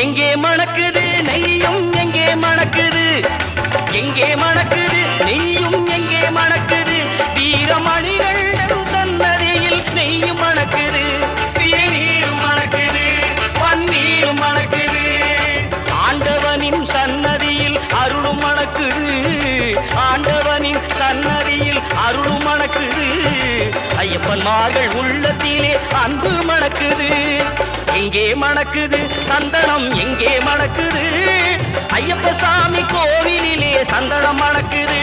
எங்கே மணக்குது நெய்யும் எங்கே மணக்குது, எங்கே மணக்குது நெய்யும் எங்கே மணக்குது, வீரமணிகள் சன்னதியில் நெய்யும் மணக்குது, திருநீரும் மணக்குது, பன்னீரும் மணக்குது, ஆண்டவனின் சன்னதியில் அருளும் மணக்குது, ஆண்டவனின் சன்னதியில் அருளும் மணக்குது, ஐயப்பன்மார்கள் உள்ளத்திலே அன்பு மணக்குது. எங்கே மணக்குது சந்தனம் எங்கே மணக்குது, ஐயப்ப சாமி கோவிலிலே சந்தனம் மணக்குது.